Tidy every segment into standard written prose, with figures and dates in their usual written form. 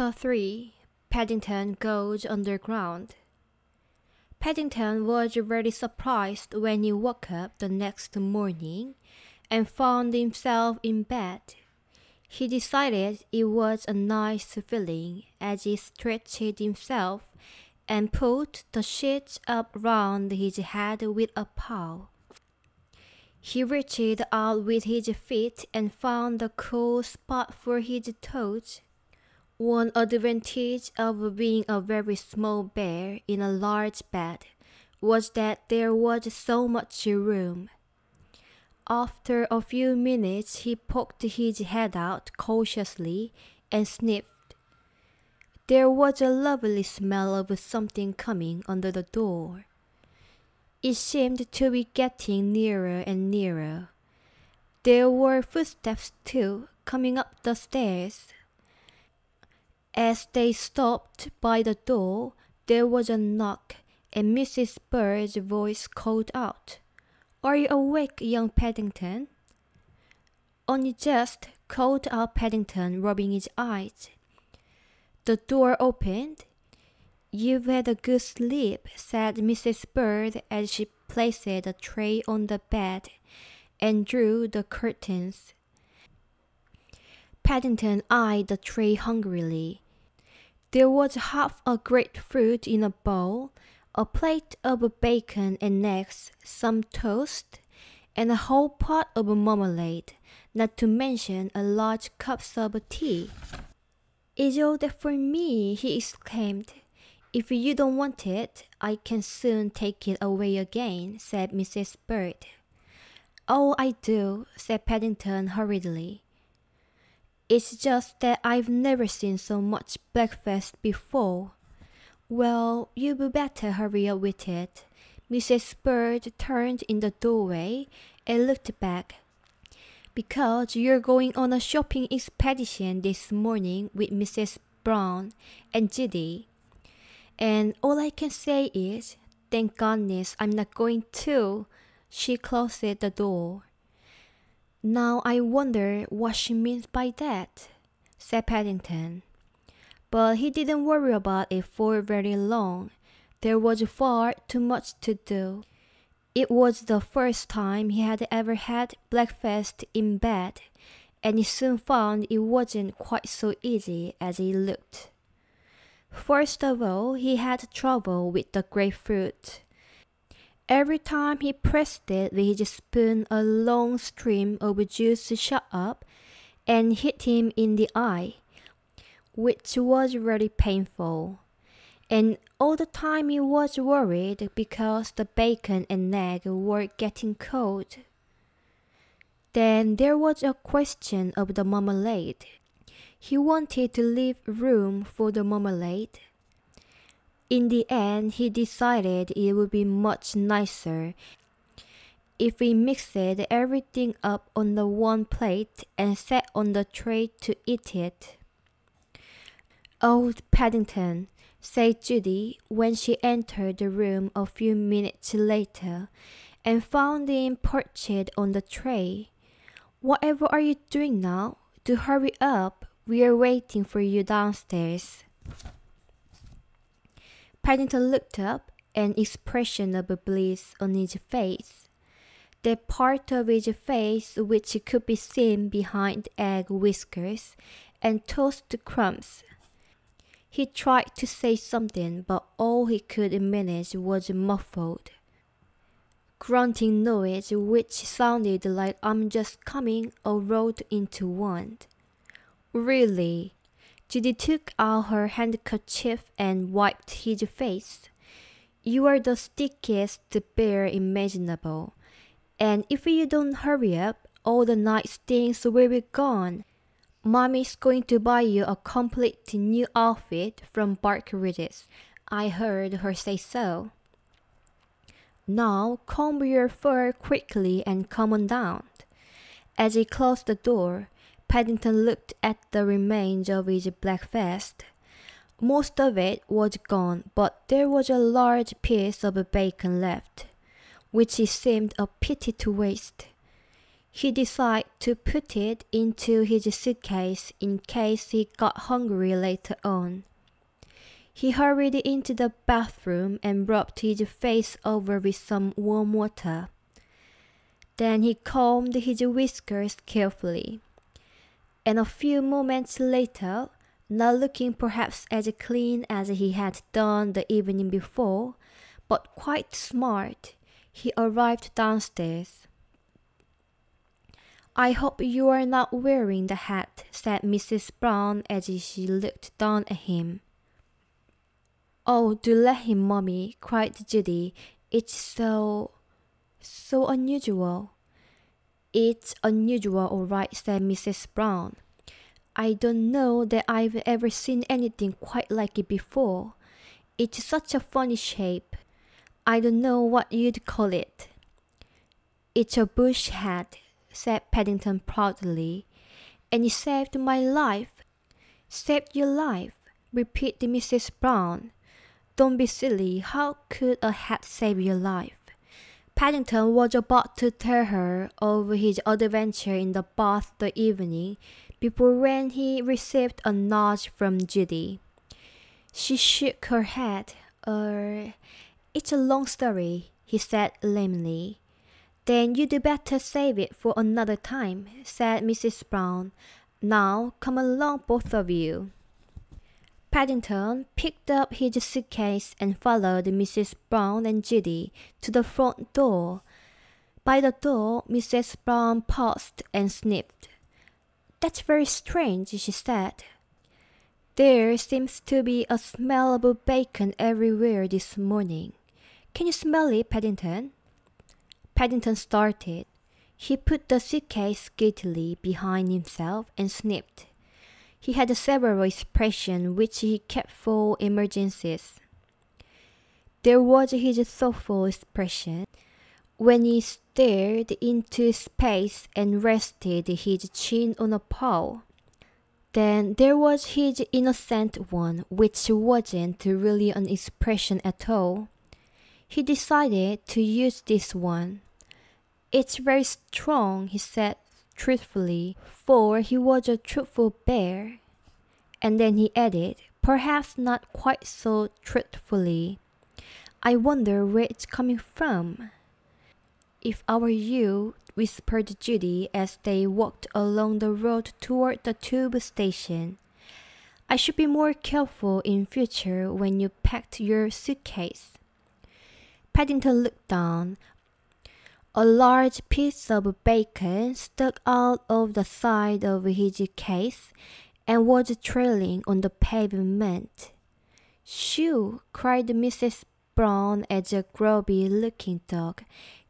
Chapter 3 Paddington Goes Underground. Paddington was very surprised when he woke up the next morning and found himself in bed. He decided it was a nice feeling as he stretched himself and put the sheets up round his head with a paw. He reached out with his feet and found a cool spot for his toes. One advantage of being a very small bear in a large bed was that there was so much room. After a few minutes, he poked his head out cautiously and sniffed. There was a lovely smell of something coming under the door. It seemed to be getting nearer and nearer. There were footsteps too, coming up the stairs. As they stopped by the door, there was a knock, and Mrs. Bird's voice called out, "Are you awake, young Paddington?" "Only just," called out Paddington, rubbing his eyes. The door opened. "You've had a good sleep," said Mrs. Bird as she placed a tray on the bed and drew the curtains. Paddington eyed the tray hungrily. There was half a grapefruit in a bowl, a plate of bacon and eggs, some toast, and a whole pot of marmalade, not to mention a large cup of tea. "Is all that for me?" he exclaimed. "If you don't want it, I can soon take it away again," said Mrs. Bird. "Oh, I do," said Paddington hurriedly. "It's just that I've never seen so much breakfast before." "Well, you'd better hurry up with it." Mrs. Bird turned in the doorway and looked back. "Because you're going on a shopping expedition this morning with Mrs. Brown and Judy. And all I can say is, thank goodness I'm not going to." She closed the door. "Now I wonder what she means by that," said Paddington. But he didn't worry about it for very long. There was far too much to do. It was the first time he had ever had breakfast in bed, and he soon found it wasn't quite so easy as it looked. First of all, he had trouble with the grapefruit. Every time he pressed it with his spoon, a long stream of juice shot up and hit him in the eye, which was very painful. And all the time he was worried because the bacon and egg were getting cold. Then there was a question of the marmalade. He wanted to leave room for the marmalade. In the end, he decided it would be much nicer if we mixed everything up on the one plate and sat on the tray to eat it. "Oh, Paddington," said Judy when she entered the room a few minutes later and found him perched on the tray. "Whatever are you doing now? Do hurry up. We are waiting for you downstairs." Paddington looked up, an expression of bliss on his face. That part of his face which could be seen behind egg whiskers and toast crumbs. He tried to say something, but all he could manage was muffled grunting noise which sounded like "I'm just coming" or rolled into one. "Really?" Judy took out her handkerchief and wiped his face. "You are the stickiest bear imaginable, and if you don't hurry up, all the nice things will be gone. Mommy's going to buy you a complete new outfit from Barkeridge's. I heard her say so. Now comb your fur quickly and come on down." As he closed the door, Paddington looked at the remains of his breakfast. Most of it was gone, but there was a large piece of bacon left, which it seemed a pity to waste. He decided to put it into his suitcase in case he got hungry later on. He hurried into the bathroom and rubbed his face over with some warm water. Then he combed his whiskers carefully. And a few moments later, not looking perhaps as clean as he had done the evening before, but quite smart, he arrived downstairs. "I hope you are not wearing the hat," said Mrs. Brown as she looked down at him. "Oh, do let him, Mommy," cried Judy. "It's so unusual." "It's unusual, all right," said Mrs. Brown. "I don't know that I've ever seen anything quite like it before. It's such a funny shape. I don't know what you'd call it." "It's a bush hat," said Paddington proudly. "And it saved my life." "Saved your life?" repeated Mrs. Brown. "Don't be silly. How could a hat save your life?" Paddington was about to tell her of his adventure in the bath the evening before when he received a nudge from Judy. She shook her head. It's a long story," he said lamely. "Then you'd better save it for another time," said Mrs. Brown. "Now, come along, both of you." Paddington picked up his suitcase and followed Mrs. Brown and Judy to the front door. By the door, Mrs. Brown paused and sniffed. "That's very strange," she said. "There seems to be a smell of bacon everywhere this morning. Can you smell it, Paddington?" Paddington started. He put the suitcase guiltily behind himself and sniffed. He had several expressions which he kept for emergencies. There was his thoughtful expression when he stared into space and rested his chin on a paw. Then there was his innocent one, which wasn't really an expression at all. He decided to use this one. "It's very strong," he said truthfully, for he was a truthful bear. And then he added, perhaps not quite so truthfully, "I wonder where it's coming from." "If I were you," whispered Judy as they walked along the road toward the tube station, "I should be more careful in future when you packed your suitcase." Paddington looked down. A large piece of bacon stuck out of the side of his case and was trailing on the pavement. "Shoo!" cried Mrs. Brown as a grubby-looking dog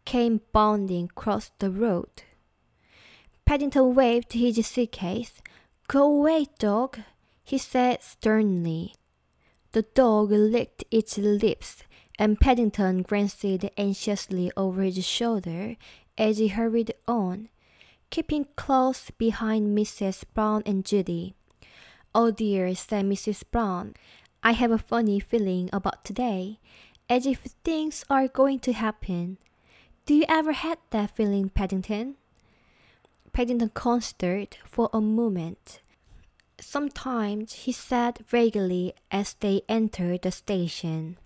came bounding across the road. Paddington waved his suitcase. "Go away, dog," he said sternly. The dog licked its lips, and Paddington glanced anxiously over his shoulder as he hurried on, keeping close behind Mrs. Brown and Judy. "Oh dear," said Mrs. Brown, "I have a funny feeling about today, as if things are going to happen. Do you ever have that feeling, Paddington?" Paddington considered for a moment. "Sometimes," he said vaguely as they entered the station.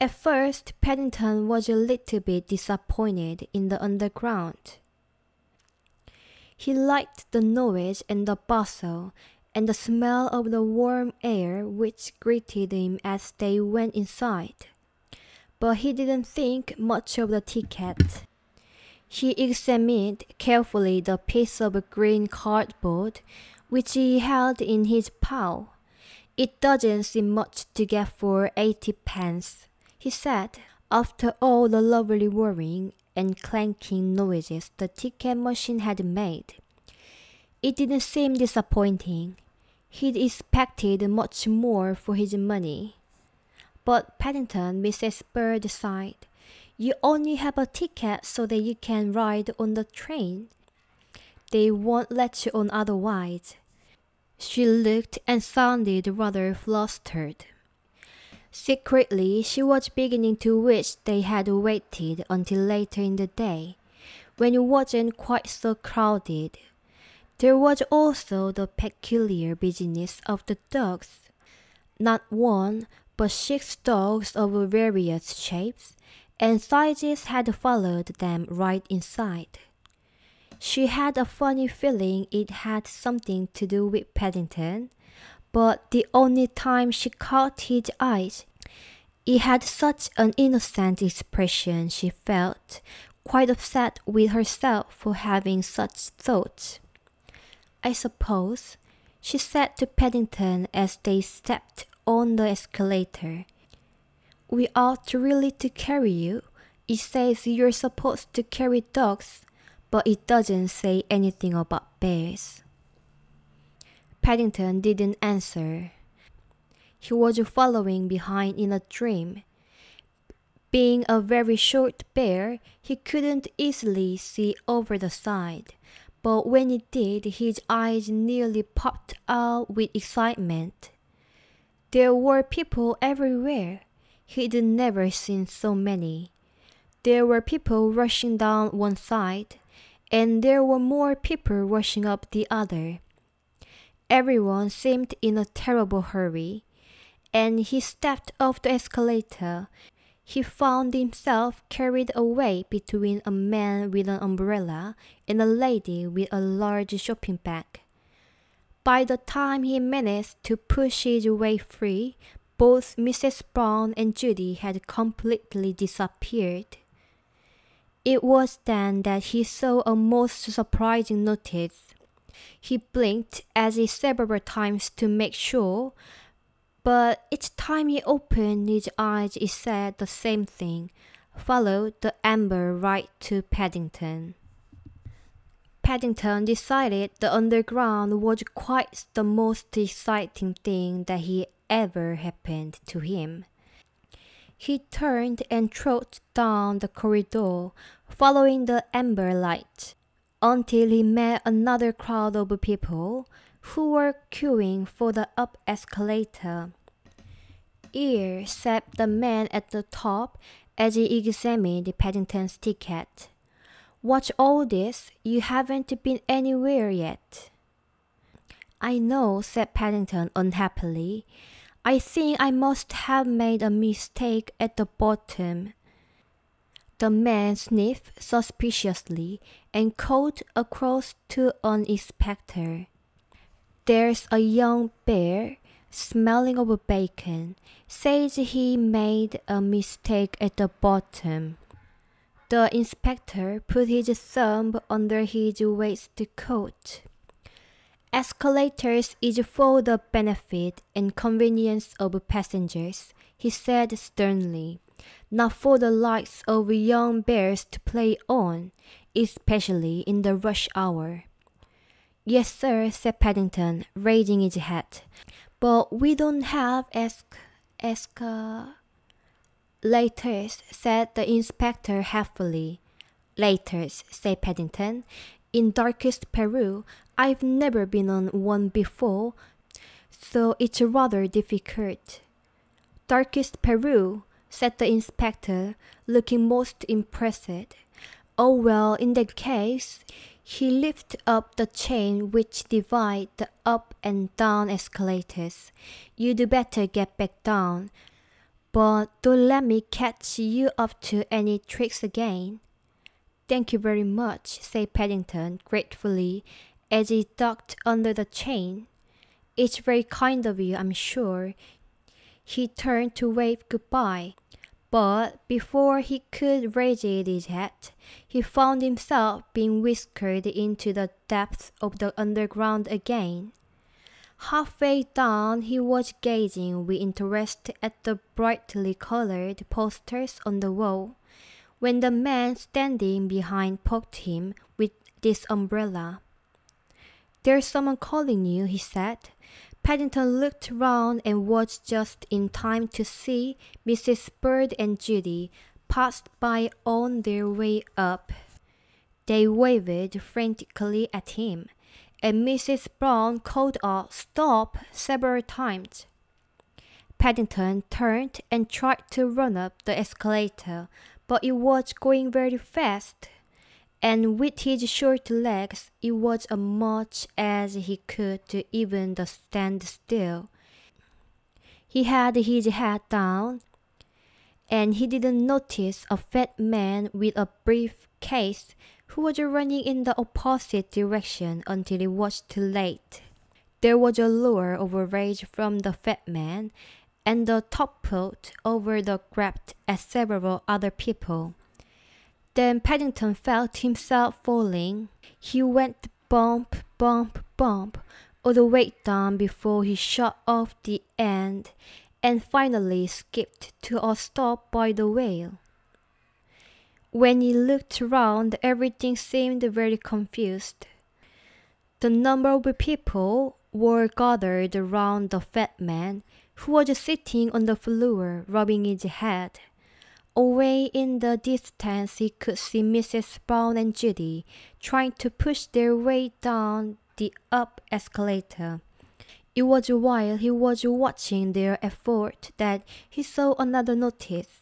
At first, Paddington was a little bit disappointed in the underground. He liked the noise and the bustle, and the smell of the warm air which greeted him as they went inside. But he didn't think much of the ticket. He examined carefully the piece of green cardboard which he held in his paw. "It doesn't seem much to get for 80p, he said, after all the lovely whirring and clanking noises the ticket machine had made. It didn't seem disappointing. He'd expected much more for his money. "But Paddington," Mrs. Bird sighed, "you only have a ticket so that you can ride on the train. They won't let you on otherwise." She looked and sounded rather flustered. Secretly, she was beginning to wish they had waited until later in the day, when it wasn't quite so crowded. There was also the peculiar business of the dogs. Not one, but 6 dogs of various shapes and sizes had followed them right inside. She had a funny feeling it had something to do with Paddington, but the only time she caught his eyes, it had such an innocent expression she felt quite upset with herself for having such thoughts. "I suppose," she said to Paddington as they stepped on the escalator, "we ought really to carry you. It says you're supposed to carry dogs, but it doesn't say anything about bears." Paddington didn't answer. He was following behind in a dream. Being a very short bear, he couldn't easily see over the side, but when he did, his eyes nearly popped out with excitement. There were people everywhere. He'd never seen so many. There were people rushing down one side, and there were more people rushing up the other. Everyone seemed in a terrible hurry, and he stepped off the escalator. He found himself carried away between a man with an umbrella and a lady with a large shopping bag. By the time he managed to push his way free, both Mrs. Brown and Judy had completely disappeared. It was then that he saw a most surprising notice. He blinked at it several times to make sure, but each time he opened his eyes it said the same thing, followed the amber right to Paddington. Paddington decided the underground was quite the most exciting thing that had ever happened to him. He turned and trotted down the corridor, following the amber light, until he met another crowd of people who were queuing for the up escalator. "Here," said the man at the top as he examined Paddington's ticket. "What's all this? You haven't been anywhere yet." "I know," said Paddington unhappily. "I think I must have made a mistake at the bottom." The man sniffed suspiciously and called across to an inspector. "There's a young bear, smelling of bacon, says he made a mistake at the bottom." The inspector put his thumb under his waistcoat. "Escalators is for the benefit and convenience of passengers," he said sternly, "not for the likes of young bears to play on, especially in the rush hour." "Yes, sir," said Paddington, raising his hat, "but we don't have escalators," said the inspector helpfully. "Laters," said Paddington. "In darkest Peru, I've never been on one before, so it's rather difficult." "Darkest Peru," said the inspector, looking most impressed. "Oh well, in that case," he lifted up the chain which divided the up and down escalators. "You'd better get back down, but don't let me catch you up to any tricks again." "Thank you very much," said Paddington gratefully as he ducked under the chain. "It's very kind of you, I'm sure." He turned to wave goodbye, but before he could raise his hat, he found himself being whisked into the depths of the underground again. Halfway down, he was gazing with interest at the brightly colored posters on the wall, when the man standing behind poked him with this umbrella. "There's someone calling you," he said. Paddington looked round and was just in time to see Mrs. Bird and Judy pass by on their way up. They waved frantically at him, and Mrs. Brown called out "Stop" several times. Paddington turned and tried to run up the escalator, but it was going very fast. and with his short legs, it was as much as he could to even stand still. He had his head down, and he didn't notice a fat man with a briefcase who was running in the opposite direction until it was too late. There was a lure of rage from the fat man, and the toppled over the grabbed at several other people. Then Paddington felt himself falling. He went bump, bump, bump, all the way down before he shot off the end and finally skipped to a stop by the whale. When he looked around, everything seemed very confused. The number of people were gathered around the fat man, who was sitting on the floor rubbing his head. Away in the distance, he could see Mrs. Brown and Judy trying to push their way down the up escalator. It was while he was watching their effort that he saw another notice.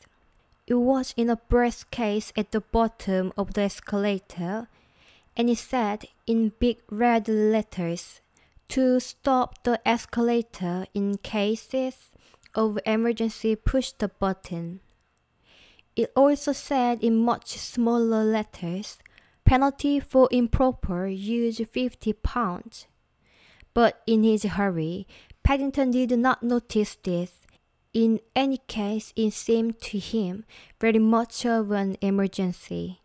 It was in a brass case at the bottom of the escalator, and it said in big red letters, "To stop the escalator in cases of emergency, push the button." It also said in much smaller letters, "Penalty for improper use £50. But in his hurry, Paddington did not notice this. In any case, it seemed to him very much of an emergency.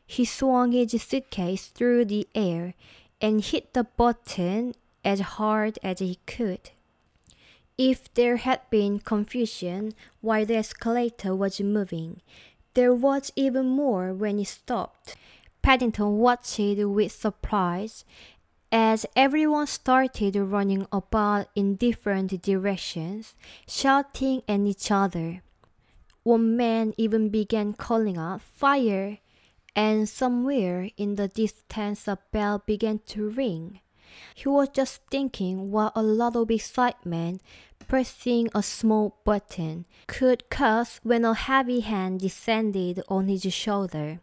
He swung his suitcase through the air and hit the button as hard as he could. If there had been confusion while the escalator was moving, there was even more when it stopped. Paddington watched with surprise as everyone started running about in different directions, shouting at each other. One man even began calling out, "Fire!" and somewhere in the distance a bell began to ring. He was just thinking what a lot of excitement pressing a small button could cause when a heavy hand descended on his shoulder.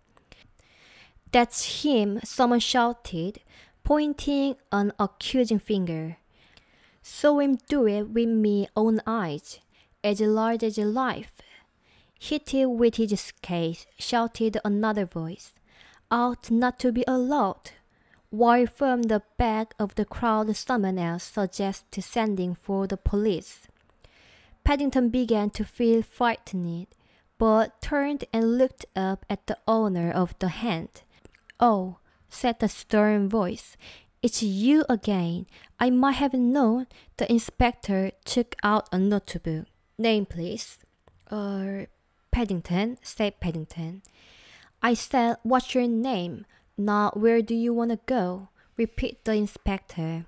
"That's him," someone shouted, pointing an accusing finger. "Saw him do it with me own eyes, as large as life." "Hit it with his case," shouted another voice. "Ought not to be allowed." While from the back of the crowd someone else suggested sending for the police. Paddington began to feel frightened, but turned and looked up at the owner of the hand. "Oh," said the stern voice, "it's you again. I might have known." The inspector took out a notebook. "Name, please." Paddington," said Paddington. "I said, what's your name? Not where do you want to go?" repeated the inspector.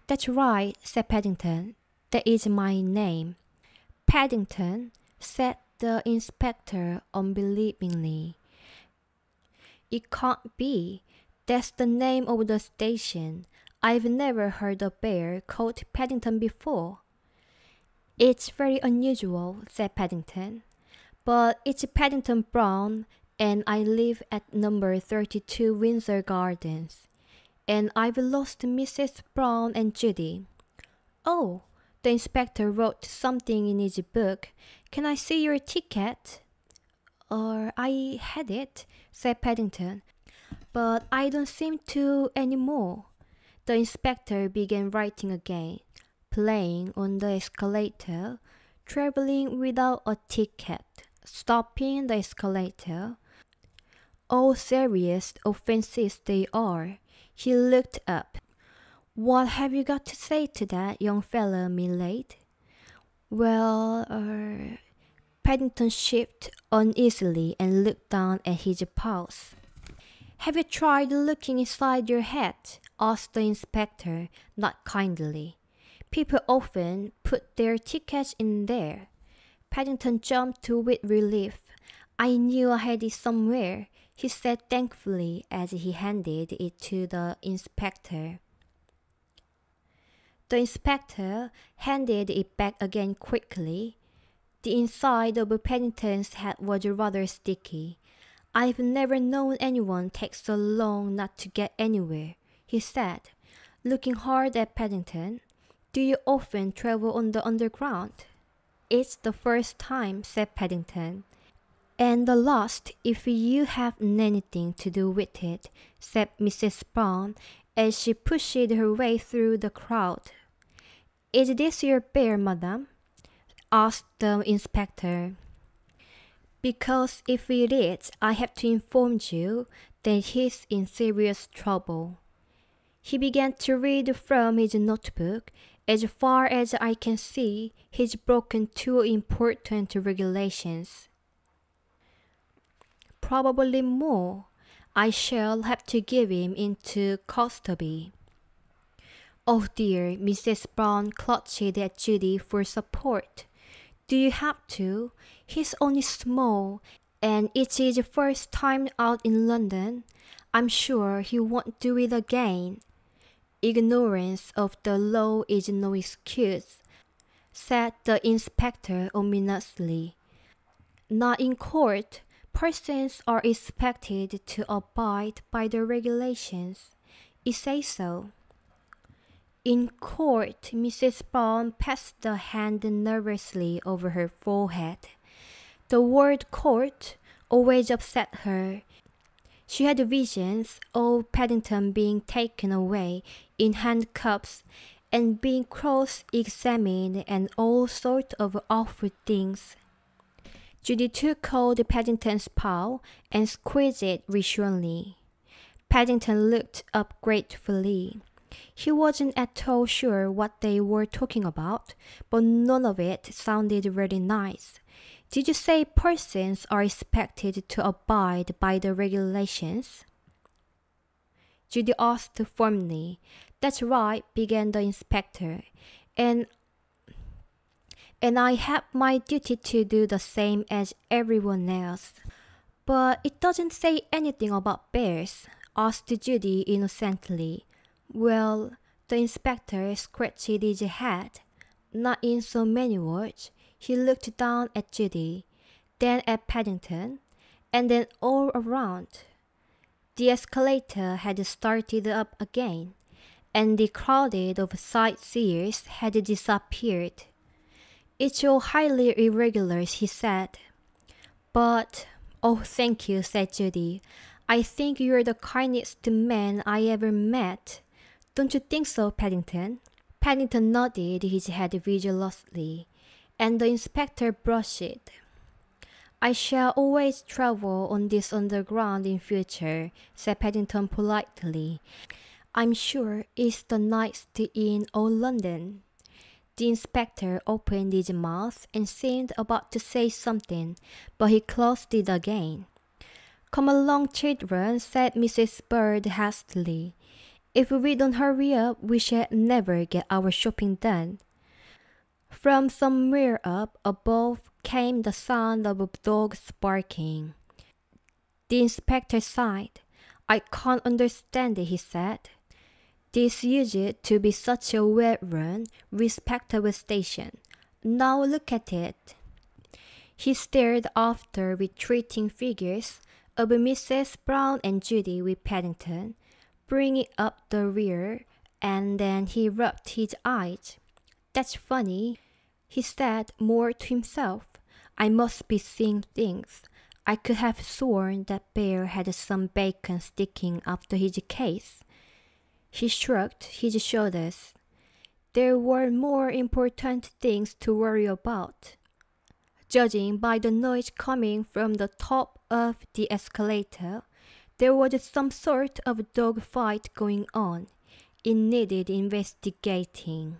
"That's right," said Paddington. "That is my name." "Paddington," said the inspector unbelievingly. "It can't be. That's the name of the station. I've never heard a bear called Paddington before." "It's very unusual," said Paddington. "But it's Paddington Brown, and I live at number 32 Windsor Gardens. And I've lost Mrs. Brown and Judy." "Oh," the inspector wrote something in his book. "Can I see your ticket?" I had it," said Paddington, "but I don't seem to anymore." The inspector began writing again. "Playing on the escalator, traveling without a ticket, stopping the escalator. All serious offenses they are." He looked up. "What have you got to say to that, young fellow, Millade?" "Well, Paddington shivered uneasily and looked down at his pulse. "Have you tried looking inside your head?" asked the inspector, not kindly. "People often put their tickets in there." Paddington jumped with relief. "I knew I had it somewhere," he said thankfully as he handed it to the inspector. The inspector handed it back again quickly. The inside of Paddington's hat was rather sticky. I've never known anyone take so long not to get anywhere, he said, looking hard at Paddington. Do you often travel on the underground? It's the first time, said Paddington. And the last if you have anything to do with it, said Mrs. Brown as she pushed her way through the crowd. Is this your bear, madam? Asked the inspector. Because if it is, I have to inform you that he's in serious trouble. He began to read from his notebook. As far as I can see, he's broken 2 important regulations. Probably more. I shall have to give him into custody. Oh dear, Mrs. Brown clutched at Judy for support. Do you have to? He's only small, and it's his first time out in London. I'm sure he won't do it again. Ignorance of the law is no excuse, said the inspector ominously. Not in court. Persons are expected to abide by the regulations. It says so. In court, Mrs. Brown passed the hand nervously over her forehead. The word court always upset her. She had visions of Paddington being taken away in handcuffs and being cross-examined and all sorts of awful things. Judy took hold of Paddington's paw and squeezed it reassuringly. Paddington looked up gratefully. He wasn't at all sure what they were talking about, but none of it sounded very nice. Did you say persons are expected to abide by the regulations? Judy asked firmly. That's right, began the inspector. And I have my duty to do the same as everyone else. But it doesn't say anything about bears, asked Judy innocently. Well, the inspector scratched his head. Not in so many words. He looked down at Judy, then at Paddington, and then all around. The escalator had started up again, and the crowd of sightseers had disappeared. It's all highly irregular, he said. But, oh, thank you, said Judy. I think you're the kindest man I ever met. Don't you think so, Paddington? Paddington nodded his head vigorously, and the inspector blushed. I shall always travel on this underground in future, said Paddington politely. I'm sure it's the nicest in all London. The inspector opened his mouth and seemed about to say something, but he closed it again. Come along, children, said Mrs. Bird hastily. If we don't hurry up, we shall never get our shopping done. From somewhere up above came the sound of dogs barking. The inspector sighed. I can't understand it, he said. This used to be such a well-run, respectable station. Now look at it. He stared after retreating figures of Mrs. Brown and Judy with Paddington, bringing up the rear, and then he rubbed his eyes. That's funny, he said more to himself. I must be seeing things. I could have sworn that bear had some bacon sticking after his case. He shrugged his shoulders. There were more important things to worry about. Judging by the noise coming from the top of the escalator, there was some sort of dog fight going on. It needed investigating.